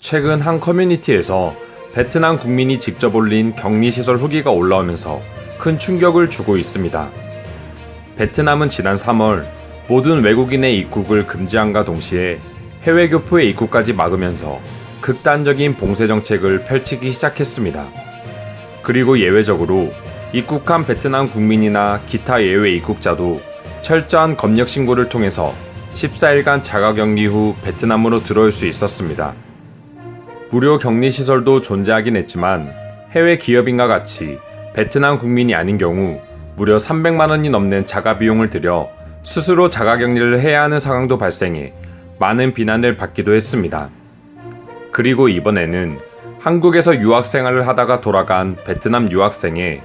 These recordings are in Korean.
최근 한 커뮤니티에서 베트남 국민이 직접 올린 격리시설 후기가 올라오면서 큰 충격을 주고 있습니다. 베트남은 지난 3월 모든 외국인의 입국을 금지함과 동시에 해외 교포의 입국까지 막으면서 극단적인 봉쇄 정책을 펼치기 시작했습니다. 그리고 예외적으로 입국한 베트남 국민이나 기타 예외 입국자도 철저한 검역 신고를 통해서 14일간 자가격리 후 베트남으로 들어올 수 있었습니다. 무료 격리시설도 존재하긴 했지만 해외 기업인과 같이 베트남 국민이 아닌 경우 무려 300만 원이 넘는 자가 비용을 들여 스스로 자가격리를 해야 하는 상황도 발생해 많은 비난을 받기도 했습니다. 그리고 이번에는 한국에서 유학생활을 하다가 돌아간 베트남 유학생의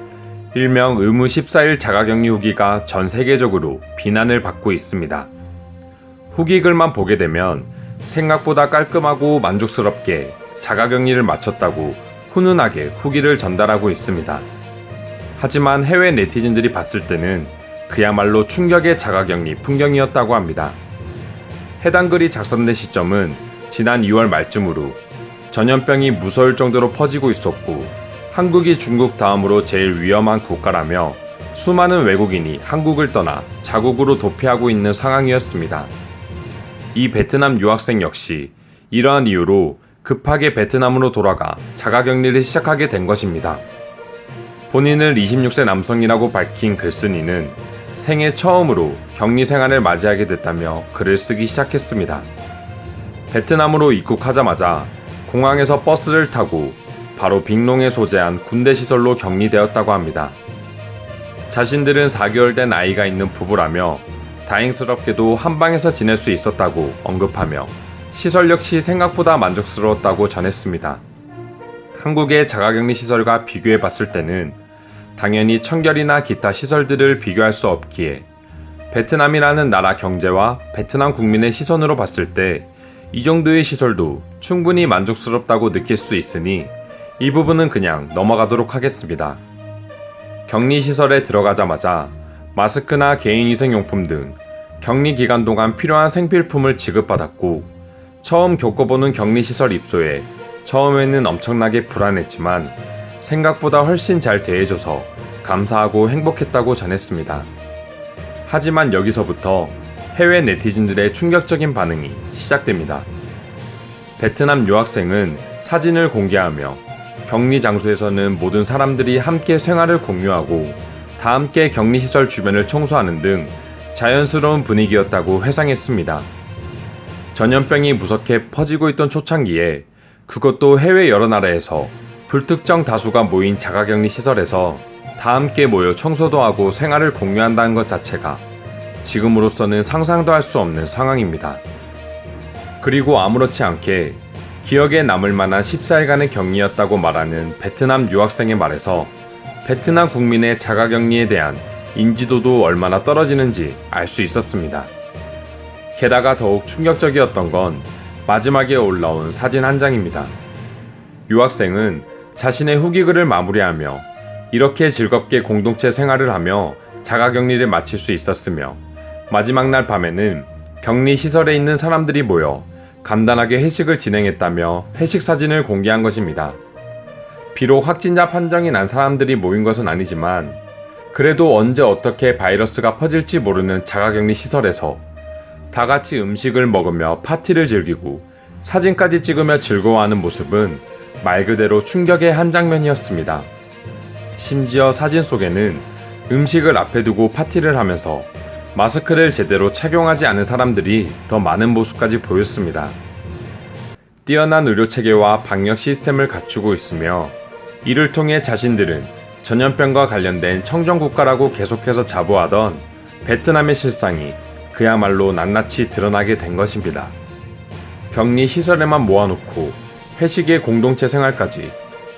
일명 의무 14일 자가격리 후기가 전 세계적으로 비난을 받고 있습니다. 후기 글만 보게 되면 생각보다 깔끔하고 만족스럽게 자가격리를 마쳤다고 훈훈하게 후기를 전달하고 있습니다. 하지만 해외 네티즌들이 봤을 때는 그야말로 충격의 자가격리 풍경이었다고 합니다. 해당 글이 작성된 시점은 지난 2월 말쯤으로 전염병이 무서울 정도로 퍼지고 있었고 한국이 중국 다음으로 제일 위험한 국가라며 수많은 외국인이 한국을 떠나 자국으로 도피하고 있는 상황이었습니다. 이 베트남 유학생 역시 이러한 이유로 급하게 베트남으로 돌아가 자가격리를 시작하게 된 것입니다. 본인을 26세 남성이라고 밝힌 글쓴이는 생애 처음으로 격리 생활을 맞이하게 됐다며 글을 쓰기 시작했습니다. 베트남으로 입국하자마자 공항에서 버스를 타고 바로 빅롱에 소재한 군대 시설로 격리되었다고 합니다. 자신들은 4개월 된 아이가 있는 부부라며 다행스럽게도 한 방에서 지낼 수 있었다고 언급하며 시설 역시 생각보다 만족스러웠다고 전했습니다. 한국의 자가격리 시설과 비교해 봤을 때는 당연히 청결이나 기타 시설들을 비교할 수 없기에 베트남이라는 나라 경제와 베트남 국민의 시선으로 봤을 때 이 정도의 시설도 충분히 만족스럽다고 느낄 수 있으니 이 부분은 그냥 넘어가도록 하겠습니다. 격리시설에 들어가자마자 마스크나 개인위생용품 등 격리 기간 동안 필요한 생필품을 지급받았고 처음 겪어보는 격리시설 입소에 처음에는 엄청나게 불안했지만 생각보다 훨씬 잘 대해줘서 감사하고 행복했다고 전했습니다. 하지만 여기서부터 해외 네티즌들의 충격적인 반응이 시작됩니다. 베트남 유학생은 사진을 공개하며 격리 장소에서는 모든 사람들이 함께 생활을 공유하고 다 함께 격리시설 주변을 청소하는 등 자연스러운 분위기였다고 회상했습니다. 전염병이 무섭게 퍼지고 있던 초창기에 그것도 해외 여러 나라에서 불특정 다수가 모인 자가격리 시설에서 다 함께 모여 청소도 하고 생활을 공유한다는 것 자체가 지금으로서는 상상도 할 수 없는 상황입니다. 그리고 아무렇지 않게 기억에 남을 만한 14일간의 격리였다고 말하는 베트남 유학생의 말에서 베트남 국민의 자가격리에 대한 인지도도 얼마나 떨어지는지 알 수 있었습니다. 게다가 더욱 충격적이었던 건 마지막에 올라온 사진 한 장입니다. 유학생은 자신의 후기글을 마무리하며 이렇게 즐겁게 공동체 생활을 하며 자가격리를 마칠 수 있었으며 마지막 날 밤에는 격리시설에 있는 사람들이 모여 간단하게 회식을 진행했다며 회식 사진을 공개한 것입니다. 비록 확진자 판정이 난 사람들이 모인 것은 아니지만 그래도 언제 어떻게 바이러스가 퍼질지 모르는 자가격리 시설에서 다 같이 음식을 먹으며 파티를 즐기고 사진까지 찍으며 즐거워하는 모습은 말 그대로 충격의 한 장면이었습니다. 심지어 사진 속에는 음식을 앞에 두고 파티를 하면서 마스크를 제대로 착용하지 않은 사람들이 더 많은 모습까지 보였습니다. 뛰어난 의료체계와 방역 시스템을 갖추고 있으며 이를 통해 자신들은 전염병과 관련된 청정국가라고 계속해서 자부하던 베트남의 실상이 그야말로 낱낱이 드러나게 된 것입니다. 격리 시설에만 모아놓고 회식의 공동체 생활까지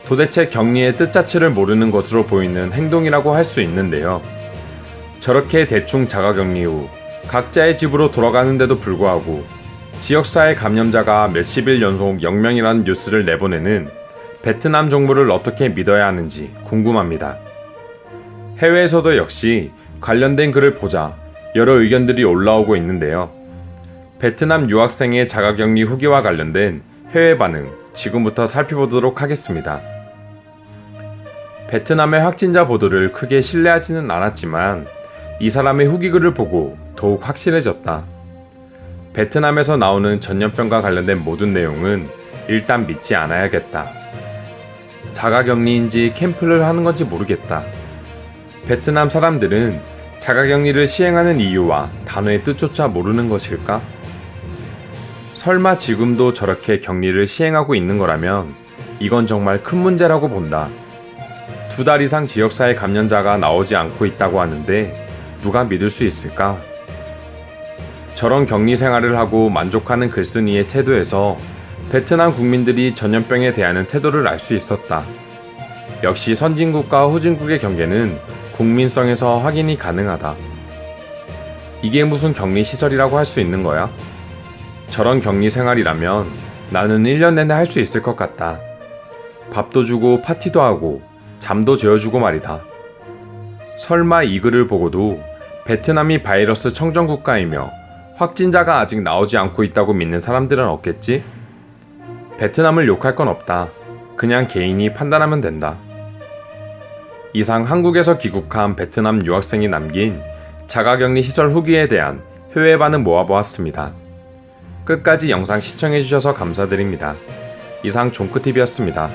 도대체 격리의 뜻 자체를 모르는 것으로 보이는 행동이라고 할 수 있는데요. 저렇게 대충 자가격리 후 각자의 집으로 돌아가는데도 불구하고 지역사회 감염자가 몇십일 연속 0명이라는 뉴스를 내보내는 베트남 정부를 어떻게 믿어야 하는지 궁금합니다. 해외에서도 역시 관련된 글을 보자 여러 의견들이 올라오고 있는데요. 베트남 유학생의 자가격리 후기와 관련된 해외 반응 지금부터 살펴보도록 하겠습니다. 베트남의 확진자 보도를 크게 신뢰하지는 않았지만 이 사람의 후기글을 보고 더욱 확실해졌다. 베트남에서 나오는 전염병과 관련된 모든 내용은 일단 믿지 않아야겠다. 자가격리인지 캠프를 하는 건지 모르겠다. 베트남 사람들은 자가격리를 시행하는 이유와 단어의 뜻조차 모르는 것일까? 설마 지금도 저렇게 격리를 시행하고 있는 거라면 이건 정말 큰 문제라고 본다. 2달 이상 지역사회 감염자가 나오지 않고 있다고 하는데 누가 믿을 수 있을까? 저런 격리 생활을 하고 만족하는 글쓴이의 태도에서 베트남 국민들이 전염병에 대하는 태도를 알 수 있었다. 역시 선진국과 후진국의 경계는 국민성에서 확인이 가능하다. 이게 무슨 격리 시설이라고 할 수 있는 거야? 저런 격리 생활이라면 나는 1년 내내 할 수 있을 것 같다. 밥도 주고 파티도 하고 잠도 재워주고 말이다. 설마 이 글을 보고도 베트남이 바이러스 청정 국가이며 확진자가 아직 나오지 않고 있다고 믿는 사람들은 없겠지? 베트남을 욕할 건 없다. 그냥 개인이 판단하면 된다. 이상 한국에서 귀국한 베트남 유학생이 남긴 자가격리 시설 후기에 대한 해외 반응 모아보았습니다. 끝까지 영상 시청해주셔서 감사드립니다. 이상 종크TV였습니다.